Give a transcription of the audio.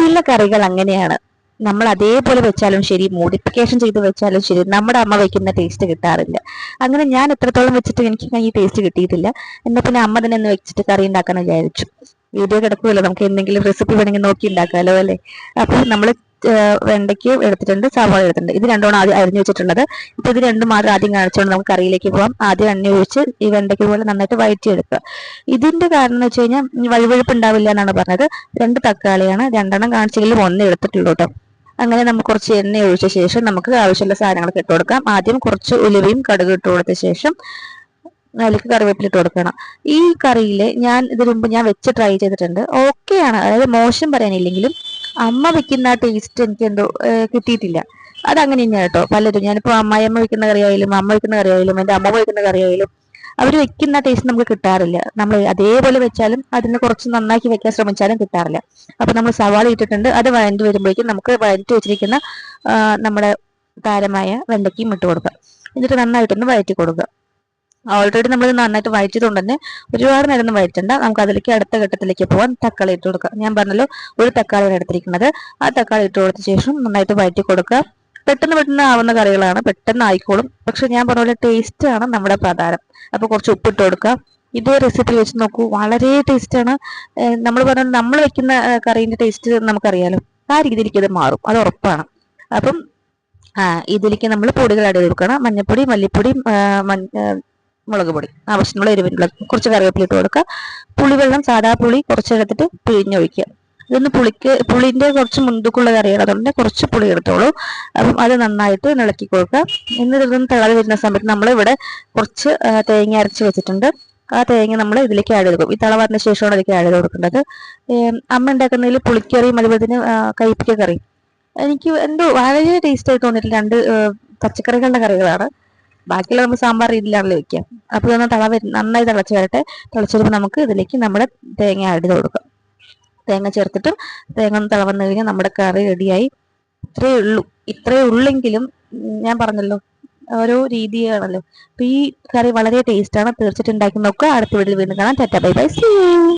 ചില കറികൾ അങ്ങനെയാണ്, നമ്മൾ അതേപോലെ വെച്ചാലും ശരി, മോഡിഫിക്കേഷൻ ചെയ്ത് വെച്ചാലും ശരി, നമ്മുടെ അമ്മ വെക്കുന്ന ടേസ്റ്റ് കിട്ടാറില്ല. അങ്ങനെ ഞാൻ എത്രത്തോളം വെച്ചിട്ട് എനിക്ക് ഈ ടേസ്റ്റ് കിട്ടിയിട്ടില്ല. എന്നാ പിന്നെ അമ്മ തന്നെ ഒന്ന് വെച്ചിട്ട് കറി ഉണ്ടാക്കാൻ വിചാരിച്ചു. വീഡിയോ കിടക്കുമല്ലോ, നമുക്ക് എന്തെങ്കിലും റെസിപ്പി വേണമെങ്കിൽ നോക്കി ഉണ്ടാക്കാമല്ലോ അല്ലേ. അപ്പോൾ നമ്മൾ വെണ്ടയ്ക്ക് എടുത്തിട്ടുണ്ട്, സവാള എടുത്തിട്ടുണ്ട്. ഇത് രണ്ടുമാണ് ആദ്യം അരിഞ്ഞു വെച്ചിട്ടുള്ളത്. ഇപ്പൊ ഇത് രണ്ടും മാത്രം ആദ്യം കാണിച്ചുകൊണ്ട് നമുക്ക് കറിയിലേക്ക് പോകാം. ആദ്യം എണ്ണ ഒഴിച്ച് ഈ വെണ്ടയ്ക്ക് പോലെ നന്നായിട്ട് വഴറ്റിയെടുക്കുക. ഇതിന്റെ കാരണം എന്ന് വെച്ച് കഴിഞ്ഞാൽ വഴുവഴുപ്പ് ഉണ്ടാവില്ല എന്നാണ് പറഞ്ഞത്. 2 തക്കാളിയാണ്, 2 കാണിച്ചെങ്കിലും 1 എടുത്തിട്ടുള്ളൂ കേട്ടോ. അങ്ങനെ നമുക്ക് കുറച്ച് എണ്ണ ഒഴിച്ച ശേഷം നമുക്ക് ആവശ്യമുള്ള സാധനങ്ങളൊക്കെ ഇട്ട് കൊടുക്കാം. ആദ്യം കുറച്ച് ഉലുവയും കടുക് ഇട്ട് കൊടുത്ത ശേഷം അതിലേക്ക് കറിവേപ്പില ഇട്ട് കൊടുക്കണം. ഈ കറിയിൽ ഞാൻ ഇതിനു മുമ്പ് ഞാൻ വെച്ച് ട്രൈ ചെയ്തിട്ടുണ്ട്, ഓക്കെയാണ്, അതായത് മോശം പറയാനില്ലെങ്കിലും അമ്മ വെക്കുന്ന ആ ടേസ്റ്റ് എനിക്ക് എന്തോ കിട്ടിയിട്ടില്ല. അതങ്ങനെ തന്നെയാണ് കേട്ടോ. പലരും ഞാനിപ്പോ അമ്മായിയമ്മ വെക്കുന്ന കറിയായാലും അമ്മ വെക്കുന്ന കറിയായാലും എൻ്റെ അമ്മ വെക്കുന്ന കറിയായാലും അവർ വെക്കുന്ന ടേസ്റ്റ് നമുക്ക് കിട്ടാറില്ല. നമ്മൾ അതേപോലെ വെച്ചാലും അതിന് കുറച്ച് നന്നാക്കി വെക്കാൻ ശ്രമിച്ചാലും കിട്ടാറില്ല. അപ്പൊ നമ്മൾ സവാള ഇട്ടിട്ടുണ്ട്, അത് വഴണ്ടി വരുമ്പോഴേക്കും നമുക്ക് വഴറ്റി വെച്ചിരിക്കുന്ന നമ്മുടെ താരമായ വെണ്ടയ്ക്കയും ഇട്ട് കൊടുക്കുക. എന്നിട്ട് നന്നായിട്ടൊന്ന് വഴറ്റി കൊടുക്കുക. ഓൾറെഡി നമ്മൾ നന്നായിട്ട് വഴറ്റിയതുകൊണ്ട് തന്നെ ഒരുപാട് നേരം ഒന്നും വഴറ്റണ്ട. നമുക്ക് അതിലേക്ക് അടുത്ത ഘട്ടത്തിലേക്ക് പോകാൻ തക്കാളി ഇട്ട് കൊടുക്കുക. ഞാൻ പറഞ്ഞല്ലോ, ഒരു തക്കാളിയാണ് എടുത്തിരിക്കുന്നത്. ആ തക്കാളി ഇട്ട് കൊടുത്ത ശേഷം നന്നായിട്ട് വഴറ്റി കൊടുക്കുക. പെട്ടെന്ന് ആവുന്ന കറികളാണ്, പെട്ടെന്ന് ആയിക്കോളും. പക്ഷെ ഞാൻ പറഞ്ഞ പോലെ ടേസ്റ്റ് ആണ് നമ്മുടെ പ്രധാനം. അപ്പൊ കുറച്ച് ഉപ്പിട്ട് കൊടുക്കുക. ഇത് റെസിപ്പി വെച്ച് നോക്കൂ, വളരെ ടേസ്റ്റ് ആണ്. നമ്മൾ പറഞ്ഞ നമ്മൾ വെക്കുന്ന കറീന്റെ ടേസ്റ്റ് നമുക്കറിയാലോ, ആ രീതിയിലേക്ക് ഇത് മാറും, അത് ഉറപ്പാണ്. അപ്പം ഇതിലേക്ക് നമ്മൾ പൊടികൾ ആഡ് ചെയ്ത് കൊടുക്കണം. മഞ്ഞൾപ്പൊടി, മല്ലിപ്പൊടി, മുളക് പൊടി, ആവശ്യമുള്ള എരിവിനുള്ള കുറച്ച് കറിവേപ്പില ഇട്ട് കൊടുക്കുക. പുളിവെള്ളം, സാധാ പുളി കുറച്ചെടുത്തിട്ട് പിഴിഞ്ഞൊഴിക്കുക. ഇതൊന്ന് പുളിന്റെ കുറച്ച് മുന്തുക്കുള്ള കറിയാണ്, അതുകൊണ്ട് കുറച്ച് പുളി എടുത്തോളൂ. അപ്പം അത് നന്നായിട്ട് ഇളക്കി കൊടുക്കുക. എന്നിട്ട് ഇതൊന്ന് തിള വരുന്ന സമയത്ത് നമ്മൾ ഇവിടെ കുറച്ച് തേങ്ങ അരച്ച് വെച്ചിട്ടുണ്ട്. ആ തേങ്ങ നമ്മൾ ഇതിലേക്ക് ആഡ് ചെയ്ത് കൊടുക്കും. ഈ തിള വന്ന ശേഷമാണ് ഇതിലേക്ക് ആഡ് ചെയ്ത് കൊടുക്കേണ്ടത്. അമ്മ ഉണ്ടാക്കുന്നതിൽ പുളിക്കറിയും അതുപോലെ തന്നെ കയ്പ്പിക്ക കറി എനിക്ക് എന്തോ വളരെ ടേസ്റ്റ് ആയി തോന്നിയിട്ടില്ല. 2 പച്ചക്കറികളുടെ കറികളാണ്. ബാക്കിയുള്ള നമ്മൾ സാമ്പാർ രീതിയിലാണല്ലോ വെക്കുക. അപ്പൊ ഇതൊന്ന് നന്നായി തിളച്ച് വരട്ടെ. തിളച്ച് വരുമ്പോൾ നമുക്ക് ഇതിലേക്ക് നമ്മുടെ തേങ്ങ ആഡ് ചെയ്ത് കൊടുക്കാം. തേങ്ങ ചേർത്തിട്ട് തേങ്ങ ഒന്ന് തിളവന്നു കഴിഞ്ഞാൽ നമ്മുടെ കറി റെഡിയായി. ഇത്രയേ ഉള്ളെങ്കിലും ഞാൻ പറഞ്ഞല്ലോ, ഓരോ രീതിയാണല്ലോ. അപ്പൊ ഈ കറി വളരെ ടേസ്റ്റ് ആണ്. തീർച്ചയായിട്ടും ഉണ്ടാക്കി നോക്കുക. അടുത്ത വീഡിയോയിൽ വീണ്ടും കാണാം. Tata bye bye, see U.